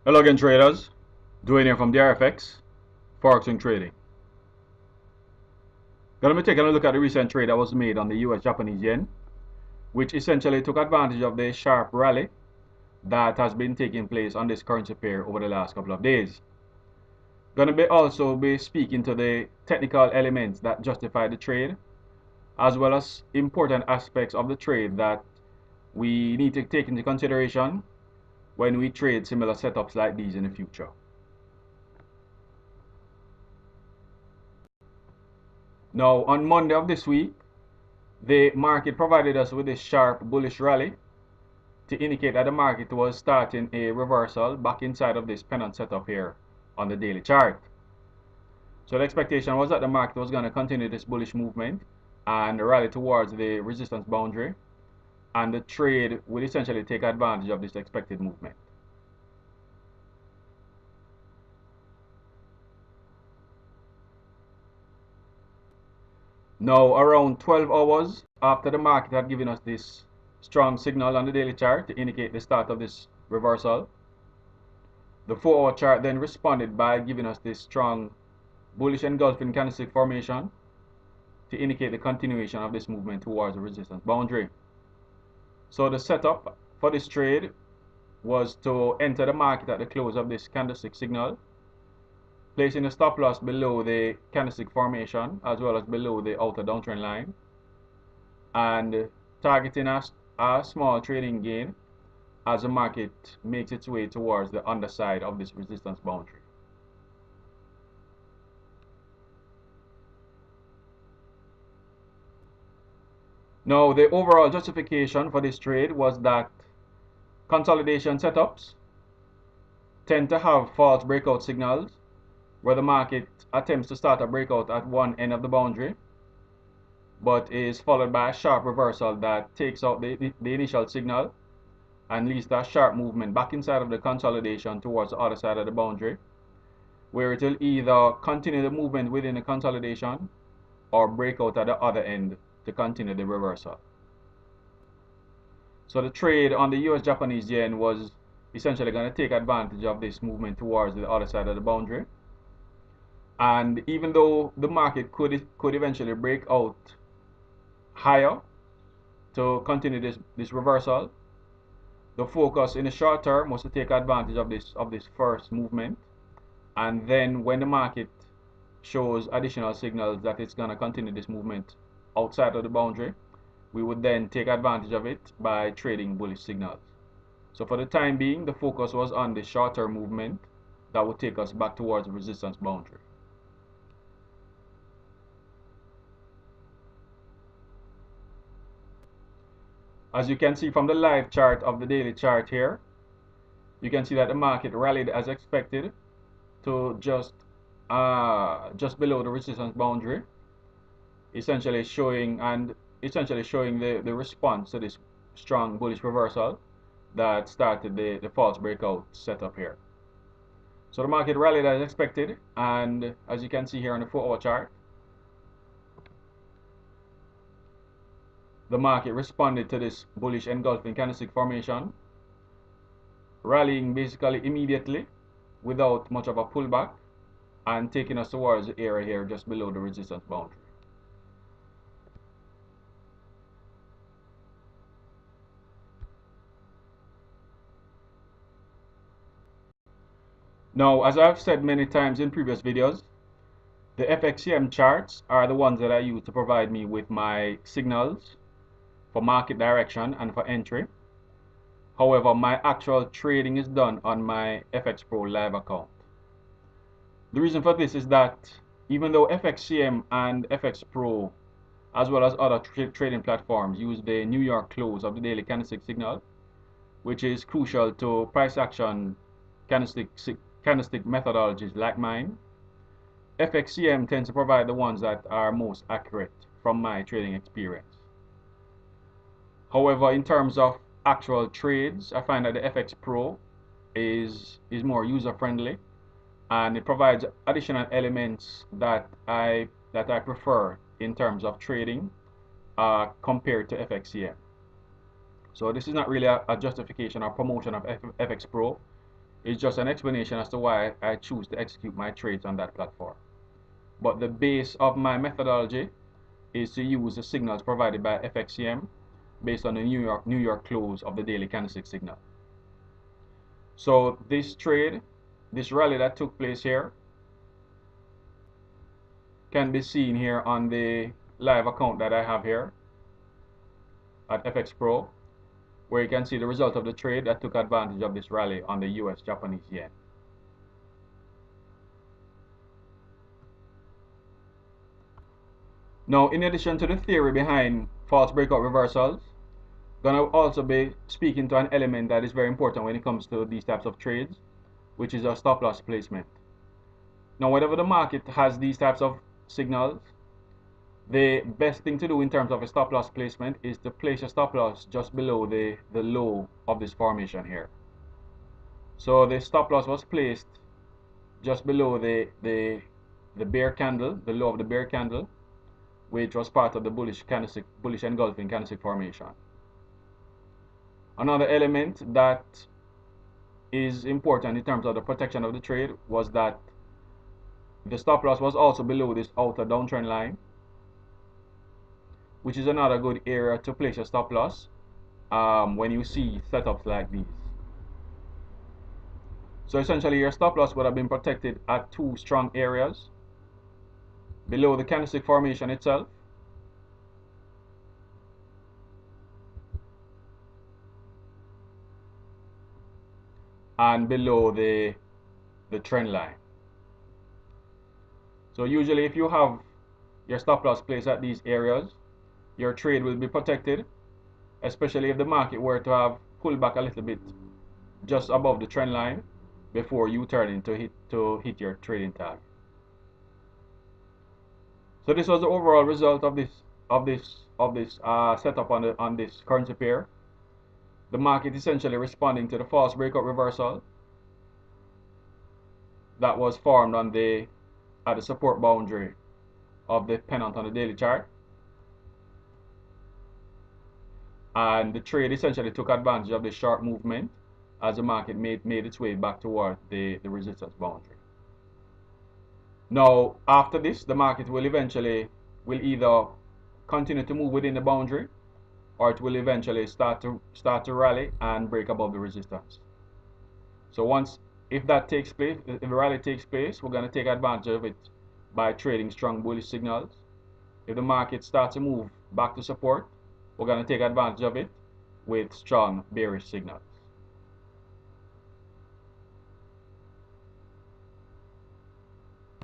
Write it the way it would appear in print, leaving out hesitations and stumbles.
Hello again, traders. Dwayne here from the RFX, Forex and Trading. Gonna be taking a look at the recent trade that was made on the US Japanese yen, which essentially took advantage of the sharp rally that has been taking place on this currency pair over the last couple of days. Gonna be also be speaking to the technical elements that justify the trade, as well as important aspects of the trade that we need to take into consideration when we trade similar setups like these in the future. Now, on Monday of this week, the market provided us with a sharp bullish rally to indicate that the market was starting a reversal back inside of this pennant setup here on the daily chart. So the expectation was that the market was going to continue this bullish movement and rally towards the resistance boundary, and the trade would essentially take advantage of this expected movement. Now, around 12 hours after the market had given us this strong signal on the daily chart to indicate the start of this reversal, the 4-hour chart then responded by giving us this strong bullish engulfing candlestick formation to indicate the continuation of this movement towards the resistance boundary. So the setup for this trade was to enter the market at the close of this candlestick signal, placing a stop loss below the candlestick formation as well as below the outer downtrend line, and targeting a small trading gain as the market makes its way towards the underside of this resistance boundary. Now, the overall justification for this trade was that consolidation setups tend to have false breakout signals where the market attempts to start a breakout at one end of the boundary, but is followed by a sharp reversal that takes out the initial signal and leads to a sharp movement back inside of the consolidation towards the other side of the boundary, where it will either continue the movement within the consolidation or break out at the other end to continue the reversal. So the trade on the US Japanese yen was essentially going to take advantage of this movement towards the other side of the boundary. And even though the market could eventually break out higher to continue this reversal, the focus in the short term was to take advantage of this first movement, and then when the market shows additional signals that it's going to continue this movement outside of the boundary, we would then take advantage of it by trading bullish signals. So for the time being, the focus was on the short-term movement that would take us back towards the resistance boundary. As you can see from the live chart of the daily chart here, you can see that the market rallied as expected to just below the resistance boundary, essentially showing the response to this strong bullish reversal that started the false breakout setup here. So the market rallied as expected, and as you can see here on the 4-hour chart, the market responded to this bullish engulfing candlestick formation, rallying basically immediately without much of a pullback and taking us towards the area here just below the resistance boundary. Now, as I've said many times in previous videos, the FXCM charts are the ones that I use to provide me with my signals for market direction and for entry. However, my actual trading is done on my FX Pro live account. The reason for this is that even though FXCM and FX Pro, as well as other trading platforms, use the New York close of the daily candlestick signal, which is crucial to price action candlestick methodologies like mine, FXCM tends to provide the ones that are most accurate from my trading experience. However, in terms of actual trades, I find that the FX Pro is more user friendly, and it provides additional elements that I prefer in terms of trading compared to FXCM. So this is not really a justification or promotion of FX Pro. It's just an explanation as to why I choose to execute my trades on that platform. But the base of my methodology is to use the signals provided by FXCM based on the New York close of the daily candlestick signal. So this trade, this rally that took place here, can be seen here on the live account that I have here at FX Pro, where you can see the result of the trade that took advantage of this rally on the US Japanese yen. Now, in addition to the theory behind false breakout reversals, gonna also be speaking to an element that is very important when it comes to these types of trades, which is a stop loss placement. Now, whenever the market has these types of signals, the best thing to do in terms of a stop loss placement is to place a stop loss just below the low of this formation here. So the stop loss was placed just below the bear candle, the low of the bear candle, which was part of the bullish engulfing candlestick formation. Another element that is important in terms of the protection of the trade was that the stop loss was also below this outer downtrend line, which is another good area to place a stop loss when you see setups like these. So essentially your stop loss would have been protected at two strong areas: below the candlestick formation itself and below the trend line. So usually if you have your stop loss placed at these areas, your trade will be protected, especially if the market were to have pulled back a little bit just above the trend line before you turning to hit your trading target. So this was the overall result of this setup on this currency pair. The market essentially responding to the false breakout reversal that was formed at the support boundary of the pennant on the daily chart, and the trade essentially took advantage of the sharp movement as the market made its way back toward the resistance boundary. Now after this, the market will either continue to move within the boundary, or it will eventually start to rally and break above the resistance. So if the rally takes place, we're going to take advantage of it by trading strong bullish signals. If the market starts to move back to support, we're going to take advantage of it with strong bearish signals.